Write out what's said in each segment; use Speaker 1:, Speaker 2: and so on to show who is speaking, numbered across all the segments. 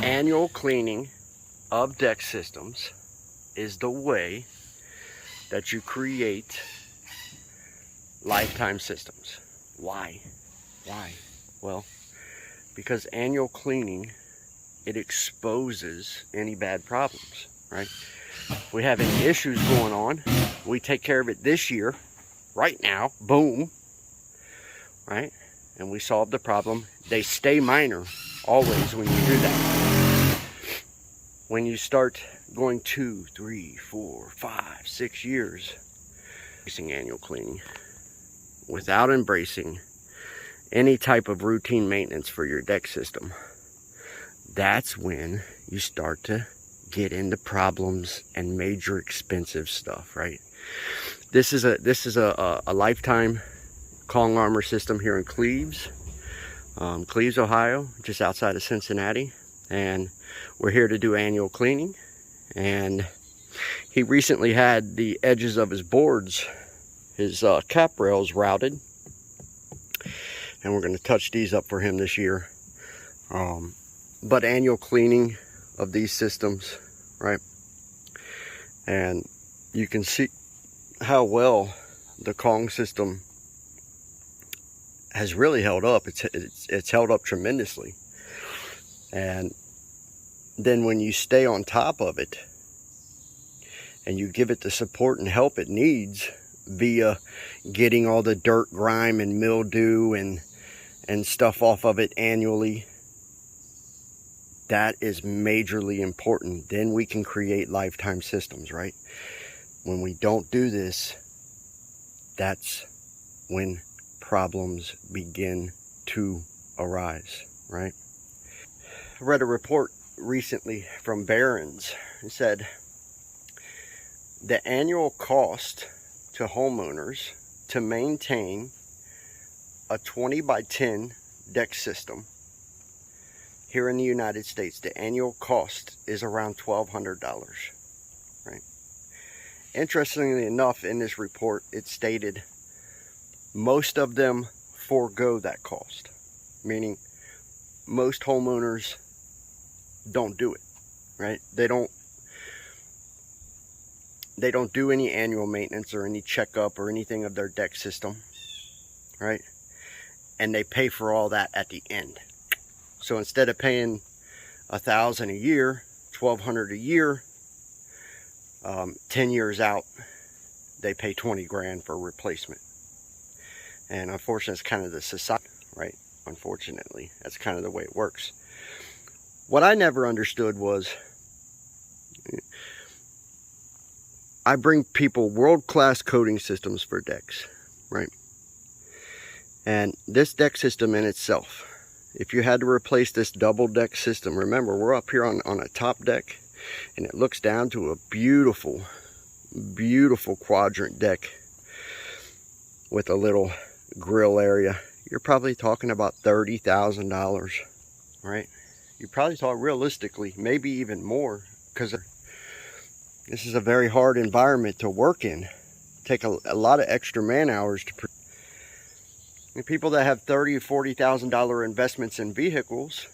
Speaker 1: Annual cleaning of deck systems is the way that you create lifetime systems. Why? Well, because annual cleaning, it exposes any bad problems, right? If we have any issues going on, we take care of it this year, right now, boom, right? And we solve the problem. They stay minor always when you do that. When you start going 2, 3, 4, 5, 6 years, embracing annual cleaning without embracing any type of routine maintenance for your deck system, that's when you start to get into problems and major expensive stuff, right? This is a lifetime Kong armor system here in Cleves, Ohio, just outside of Cincinnati, and we're here to do annual cleaning. And he recently had the edges of his boards, his cap rails routed, and we're going to touch these up for him this year. But annual cleaning of these systems, right? And you can see how well the Kong system has really held up. It's held up tremendously. And then when you stay on top of it and you give it the support and help it needs via getting all the dirt, grime, and mildew and stuff off of it annually, that is majorly important. Then we can create lifetime systems, right? When we don't do this, that's when problems begin to arise, right? I read a report recently from Barron's. It said the annual cost to homeowners to maintain a 20 by 10 deck system here in the United States, the annual cost is around $1,200, right? Interestingly enough, in this report, it stated most of them forego that cost, meaning most homeowners don't do it, right? They don't do any annual maintenance or any checkup or anything of their deck system, right? And they pay for all that at the end. So instead of paying $1,000 a year, $1,200 a year, 10 years out, they pay 20 grand for replacement. And unfortunately, it's kind of the society, right? Unfortunately, that's kind of the way it works. What I never understood was, I bring people world-class coating systems for decks, right? And this deck system in itself, if you had to replace this double deck system, remember we're up here on a top deck and it looks down to a beautiful, beautiful quadrant deck with a little grill area. You're probably talking about $30,000, right? You probably talk realistically, maybe even more, because this is a very hard environment to work in. Take a lot of extra man hours to produce. People that have $30,000 or $40,000 investments in vehicles,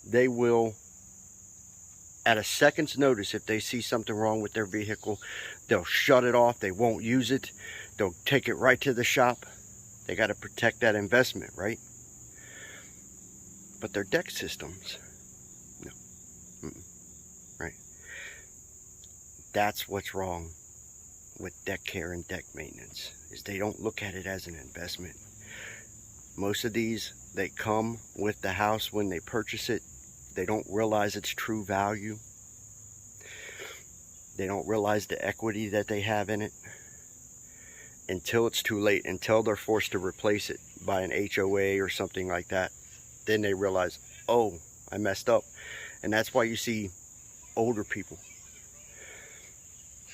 Speaker 1: they will, at a second's notice, if they see something wrong with their vehicle, they'll shut it off. They won't use it. They'll take it right to the shop. They got to protect that investment, right? But their deck systems, no. Right? That's what's wrong with deck care and deck maintenance, is they don't look at it as an investment. Most of these, they come with the house when they purchase it. They don't realize its true value. They don't realize the equity that they have in it until it's too late, until they're forced to replace it by an HOA or something like that. Then they realize, oh, I messed up. And that's why you see older people,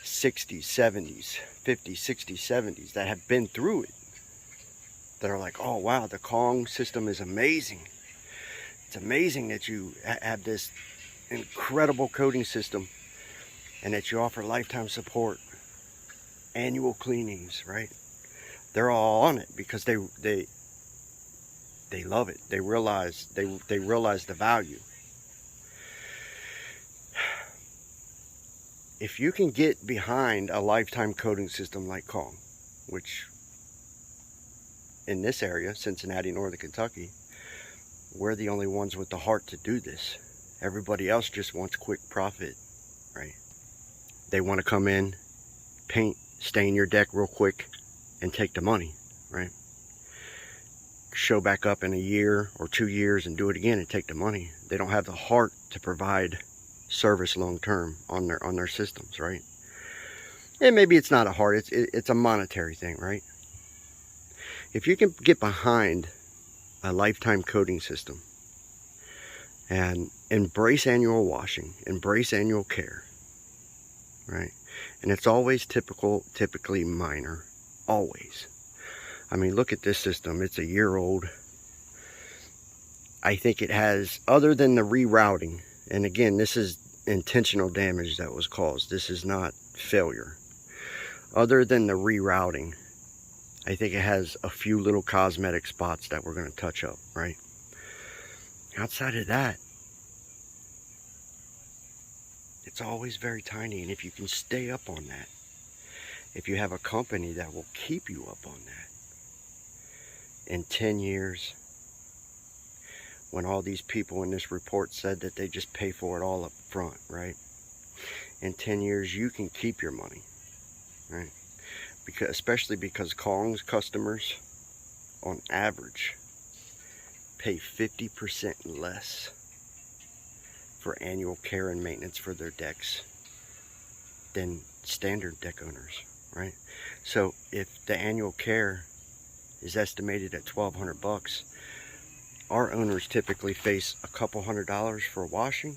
Speaker 1: 60s, 70s, 50s, 60s, 70s, that have been through it, that are like, oh wow, the Kong system is amazing. It's amazing that you have this incredible coating system and that you offer lifetime support, annual cleanings, right? They're all on it because they love it. They realize the value. if you can get behind a lifetime coating system like Kong, which in this area, Cincinnati, Northern Kentucky, we're the only ones with the heart to do this. Everybody else just wants quick profit, right? They want to come in, paint, stain your deck real quick, and take the money, right? Show back up in a year or 2 years and do it again and take the money. They don't have the heart to provide service long term on their systems, right? And maybe it's not a heart, it's a monetary thing, right? If you can get behind a lifetime coating system and embrace annual washing, embrace annual care, right? And it's always typically minor, always. I mean, look at this system. It's a year old. I think it has, other than the rerouting, and again, this is intentional damage that was caused. This is not failure. Other than the rerouting, I think it has a few little cosmetic spots that we're going to touch up, right? Outside of that, it's always very tiny. And if you can stay up on that, if you have a company that will keep you up on that, in 10 years, when all these people in this report said that they just pay for it all up front, right? In 10 years, you can keep your money, right? Because, especially because Kong's customers, on average, pay 50% less for annual care and maintenance for their decks than standard deck owners, right? So if the annual care is estimated at $1,200, our owners typically face a couple $100s for washing,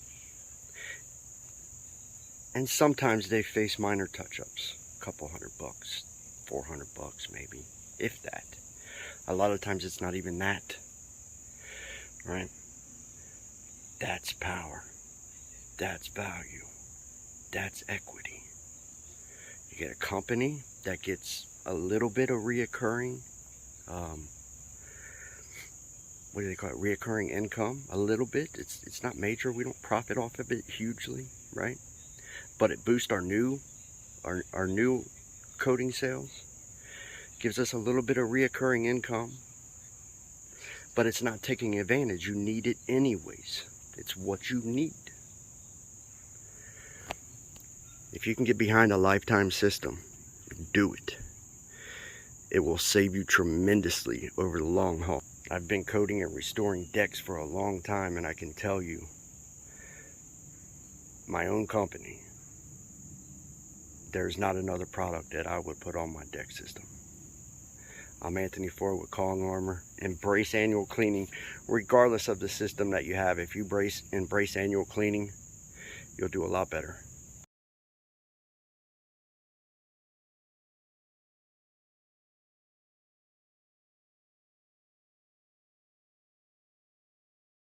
Speaker 1: and sometimes they face minor touch-ups, a couple $100, $400 maybe, if that. A lot of times it's not even that, right? That's power, that's value, that's equity. You get a company that gets a little bit of reoccurring, what do they call it? Reoccurring income, a little bit. It's not major. We don't profit off of it hugely, right? But it boosts our new coating sales. Gives us a little bit of reoccurring income. But it's not taking advantage. You need it anyways. It's what you need. If you can get behind a lifetime system, do it. It will save you tremendously over the long haul. I've been coating and restoring decks for a long time, and I can tell you, my own company, there's not another product that I would put on my deck system. I'm Anthony Ford with Kong Armor. Embrace annual cleaning, regardless of the system that you have. If you embrace annual cleaning, you'll do a lot better.